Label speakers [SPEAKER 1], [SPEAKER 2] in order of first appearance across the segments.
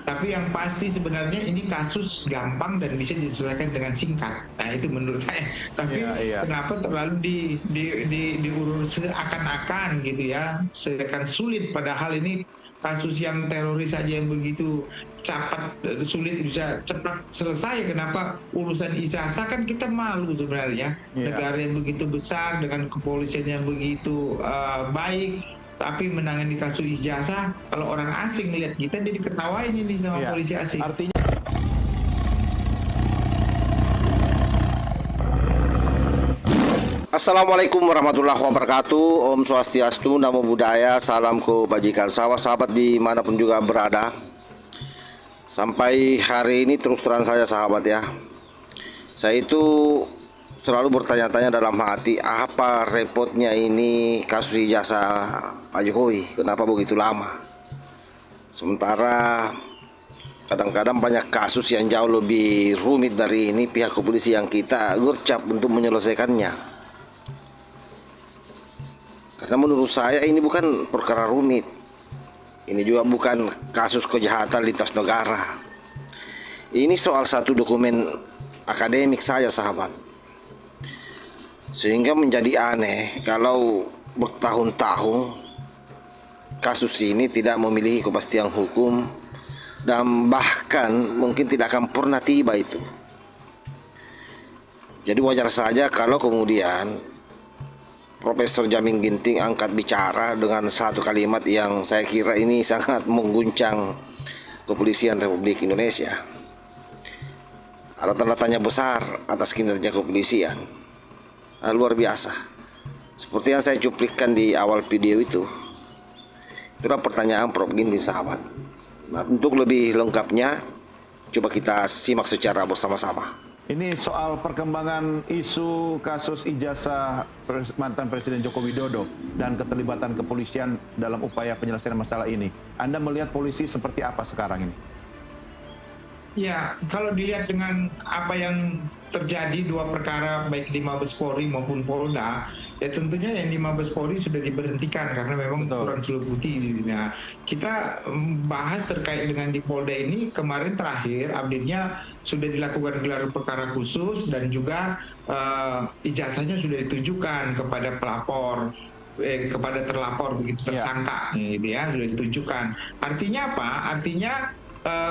[SPEAKER 1] Tapi yang pasti sebenarnya ini kasus gampang dan bisa diselesaikan dengan singkat. Nah itu menurut saya. Tapi kenapa terlalu diurus seakan-akan gitu ya, seakan sulit. Padahal ini kasus yang teroris saja yang begitu cepat, sulit bisa cepat selesai. Kenapa urusan ijazah kan kita malu sebenarnya. Negara yang begitu besar dengan kepolisian yang begitu baik, tapi menangani kasus ijazah, kalau orang asing lihat kita jadi ketawain ini sama polisi asing.
[SPEAKER 2] Artinya
[SPEAKER 3] Assalamualaikum warahmatullahi wabarakatuh. Om Swastiastu, Namo Buddhaya, salam kebajikan. Sahabat-sahabat dimanapun juga berada, sampai hari ini terus terang saya sahabat ya, saya itu selalu bertanya-tanya dalam hati, apa repotnya ini kasus ijazah Pak Jokowi, kenapa begitu lama? Sementara kadang-kadang banyak kasus yang jauh lebih rumit dari ini, pihak kepolisian yang kita gercep untuk menyelesaikannya. Karena menurut saya ini bukan perkara rumit, ini juga bukan kasus kejahatan lintas negara. Ini soal satu dokumen akademik saja sahabat. Sehingga menjadi aneh kalau bertahun-tahun kasus ini tidak memiliki kepastian hukum, dan bahkan mungkin tidak akan pernah tiba itu. Jadi wajar saja kalau kemudian Profesor Jaming Ginting angkat bicara dengan satu kalimat yang saya kira ini sangat mengguncang kepolisian Republik Indonesia. Ada tanda tanya besar atas kinerja kepolisian. Luar biasa. Seperti yang saya cuplikan di awal video itu. Itulah pertanyaan Prof Ginting sahabat. Nah, untuk lebih lengkapnya coba kita simak secara bersama-sama.
[SPEAKER 2] ini soal perkembangan isu kasus ijazah mantan Presiden Joko Widodo dan keterlibatan kepolisian dalam upaya penyelesaian masalah ini. Anda melihat polisi seperti apa sekarang ini?
[SPEAKER 1] Ya, kalau dilihat dengan apa yang terjadi dua perkara baik di Mabes Polri maupun Polda, ya tentunya yang di Mabes Polri sudah diberhentikan karena memang kurang selebuti. Nah, kita bahas terkait dengan di Polda ini kemarin terakhir update-nya sudah dilakukan gelar perkara khusus dan juga ijazahnya sudah ditujukan kepada pelapor, kepada terlapor begitu tersangka, gitu ya, sudah ditujukan. Artinya apa? Artinya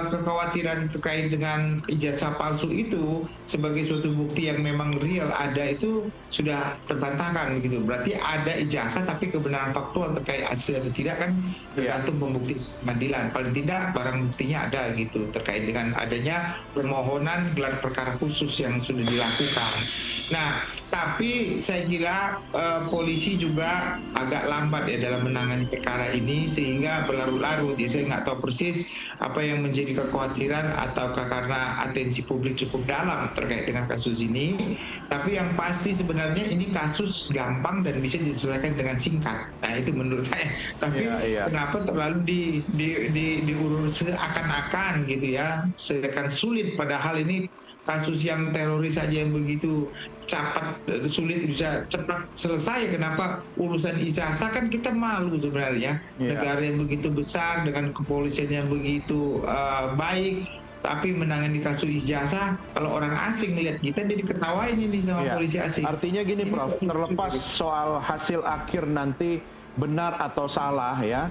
[SPEAKER 1] kekhawatiran terkait dengan ijazah palsu itu sebagai suatu bukti yang memang real ada itu sudah terbantahkan begitu. Berarti ada ijazah tapi kebenaran faktual terkait asli atau tidak kan tergantung pembukti pengadilan. Paling tidak barang buktinya ada gitu terkait dengan adanya permohonan gelar perkara khusus yang sudah dilakukan. Nah, tapi saya kira polisi juga agak lambat ya dalam menangani perkara ini sehingga berlarut-larut. Ya, saya nggak tahu persis apa yang menjadi kekhawatiran ataukah karena atensi publik cukup dalam terkait dengan kasus ini. Tapi yang pasti sebenarnya ini kasus gampang dan bisa diselesaikan dengan singkat. Nah itu menurut saya. Tapi kenapa terlalu diurus seakan-akan gitu ya, seakan sulit. Padahal ini kasus yang teroris saja yang begitu cepat, sulit bisa cepat selesai. Kenapa urusan ijazah kan kita malu sebenarnya. Negara yang begitu besar dengan kepolisian yang begitu baik, tapi menangani kasus ijazah, kalau orang asing lihat kita jadi ketawain ini sama polisi asing.
[SPEAKER 2] Artinya gini Prof, terlepas soal hasil akhir nanti benar atau salah ya,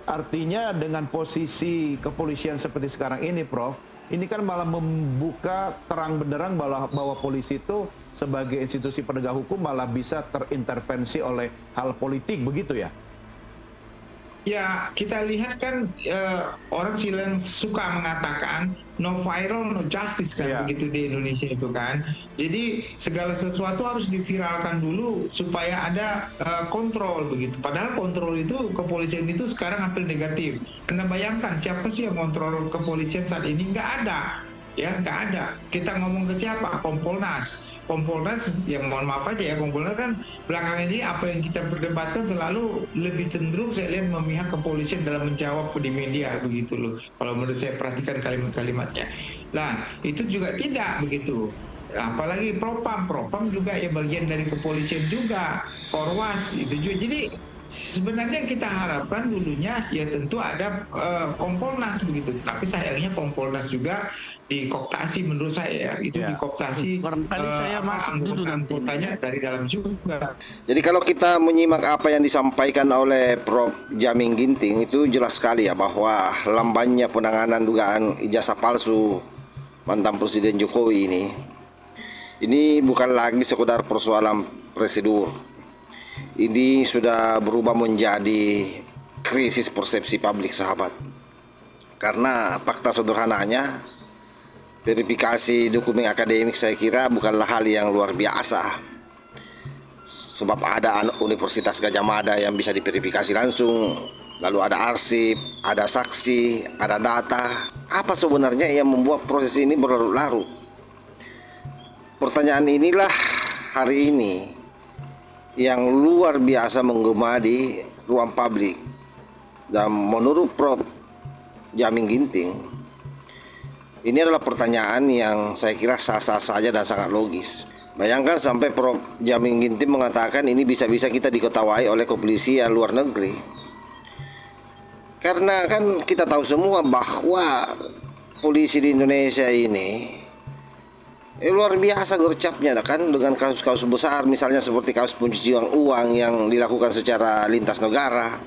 [SPEAKER 2] artinya dengan posisi kepolisian seperti sekarang ini Prof, ini kan malah membuka terang benderang bahwa polisi itu sebagai institusi penegak hukum malah bisa terintervensi oleh hal politik, begitu ya?
[SPEAKER 1] Ya, kita lihat kan orang silent suka mengatakan no viral, no justice kan begitu di Indonesia itu kan. Jadi segala sesuatu harus diviralkan dulu supaya ada kontrol begitu. Padahal kontrol itu kepolisian itu sekarang hampir negatif. Anda bayangkan siapa sih yang kontrol kepolisian saat ini? Nggak ada. Ya, nggak ada. Kita ngomong ke siapa? Kompolnas. Kompolnas, yang mohon maaf aja ya, Kompolnas kan belakangan ini apa yang kita perdebatkan selalu lebih cenderung saya lihat memihak kepolisian dalam menjawab di media begitu loh. Kalau menurut saya perhatikan kalimat-kalimatnya. Nah, itu juga tidak begitu. Apalagi propam juga ya bagian dari kepolisian juga, Korwas itu juga. Jadi Sebenarnya yang kita harapkan dulunya ya tentu ada Kompolnas begitu, tapi sayangnya Kompolnas juga dikooptasi menurut saya, itu
[SPEAKER 2] Ya.
[SPEAKER 1] dikooptasi
[SPEAKER 4] Barangkali saya masuk dulu nanti.
[SPEAKER 1] anggotanya dari dalam juga.
[SPEAKER 3] Jadi kalau kita menyimak apa yang disampaikan oleh Prof. Jaming Ginting, itu jelas sekali ya bahwa lambannya penanganan dugaan ijazah palsu mantan Presiden Jokowi ini bukan lagi sekedar persoalan prosedur. Ini sudah berubah menjadi krisis persepsi publik, sahabat. Karena fakta sederhananya, verifikasi dokumen akademik saya kira bukanlah hal yang luar biasa. Sebab ada Universitas Gadjah Mada yang bisa diverifikasi langsung, lalu ada arsip, ada saksi, ada data. Apa sebenarnya yang membuat proses ini berlarut-larut? Pertanyaan inilah hari ini yang luar biasa menggema di ruang publik. Dan menurut Prof. Jaming Ginting, ini adalah pertanyaan yang saya kira sah-sah saja dan sangat logis. Bayangkan sampai Prof. Jaming Ginting mengatakan ini bisa-bisa kita diketawai oleh kepolisian luar negeri. Karena kan kita tahu semua bahwa polisi di Indonesia ini luar biasa gercapnya kan, dengan kasus-kasus besar misalnya seperti kasus pencucian uang yang dilakukan secara lintas negara,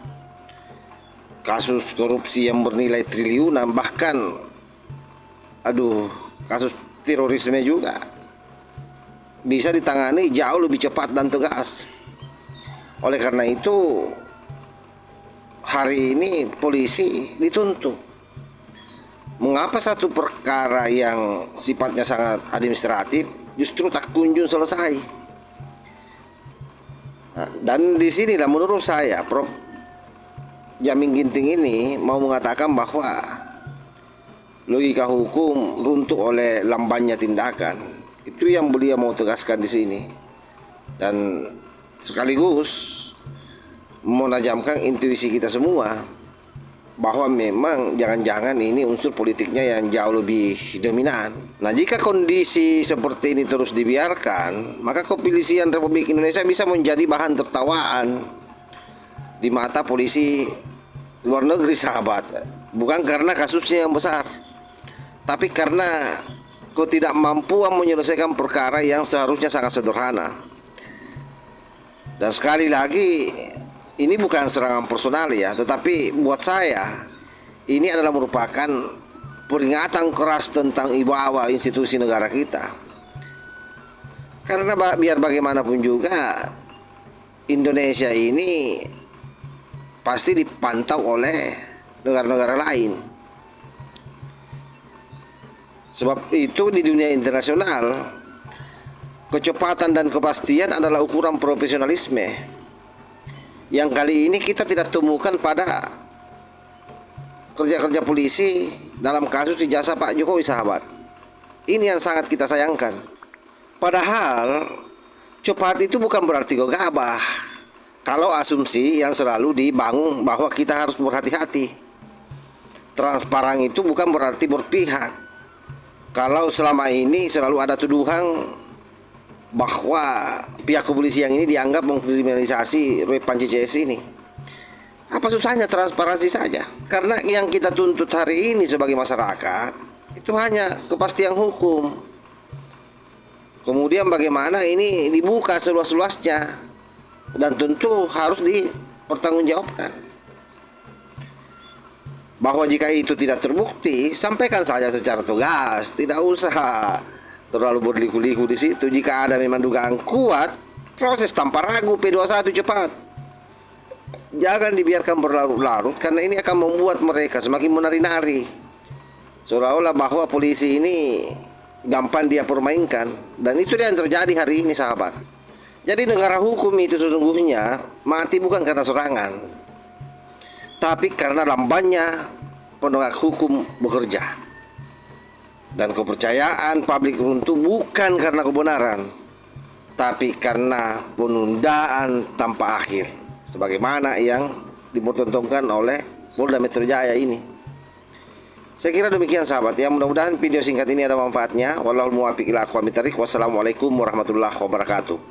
[SPEAKER 3] kasus korupsi yang bernilai triliunan, bahkan kasus terorisme juga bisa ditangani jauh lebih cepat dan tegas. Oleh karena itu hari ini polisi dituntut. Mengapa satu perkara yang sifatnya sangat administratif justru tak kunjung selesai? Nah, dan disinilah menurut saya Prof. Jaming Ginting ini mau mengatakan bahwa logika hukum runtuh oleh lambannya tindakan. Itu yang beliau mau tegaskan di sini. Dan sekaligus menajamkan intuisi kita semua bahwa memang jangan-jangan ini unsur politiknya yang jauh lebih dominan. Nah, jika kondisi seperti ini terus dibiarkan, maka kepolisian Republik Indonesia bisa menjadi bahan tertawaan di mata polisi luar negeri, sahabat. Bukan karena kasusnya yang besar, tapi karena ketidakmampuan menyelesaikan perkara yang seharusnya sangat sederhana. Dan sekali lagi, ini bukan serangan personal ya, tetapi buat saya ini adalah merupakan peringatan keras tentang wibawa institusi negara kita. Karena biar bagaimanapun juga Indonesia ini pasti dipantau oleh negara-negara lain. Sebab itu di dunia internasional kecepatan dan kepastian adalah ukuran profesionalisme yang kali ini kita tidak temukan pada kerja-kerja polisi dalam kasus ijazah Pak Jokowi, sahabat. Ini yang sangat kita sayangkan. Padahal cepat itu bukan berarti gegabah. Kalau asumsi yang selalu dibangun bahwa kita harus berhati-hati. Transparan itu bukan berarti berpihak. Kalau selama ini selalu ada tuduhan bahwa pihak kepolisian ini dianggap mengkriminalisasi Roy Panji CS ini. Apa susahnya transparansi saja? Karena yang kita tuntut hari ini sebagai masyarakat itu hanya kepastian hukum. Kemudian bagaimana ini dibuka seluas-luasnya dan tentu harus dipertanggungjawabkan. Bahwa jika itu tidak terbukti, sampaikan saja secara tegas, tidak usah terlalu berliku-liku di situ. Jika ada memang dugaan kuat, proses tanpa ragu P21 cepat. Jangan dibiarkan berlarut-larut karena ini akan membuat mereka semakin menari-nari. Seolah-olah bahwa polisi ini gampang dia permainkan, dan itu yang terjadi hari ini, sahabat. Jadi negara hukum itu sesungguhnya mati bukan karena serangan, tapi karena lambannya penegak hukum bekerja. Dan kepercayaan publik runtuh bukan karena kebenaran, tapi karena penundaan tanpa akhir, sebagaimana yang dipertontonkan oleh Polda Metro Jaya ini. Saya kira demikian, sahabat ya. Mudah-mudahan video singkat ini ada manfaatnya. Wallahul muwaffiq ila aqwamit thoriq. Wassalamualaikum warahmatullahi wabarakatuh.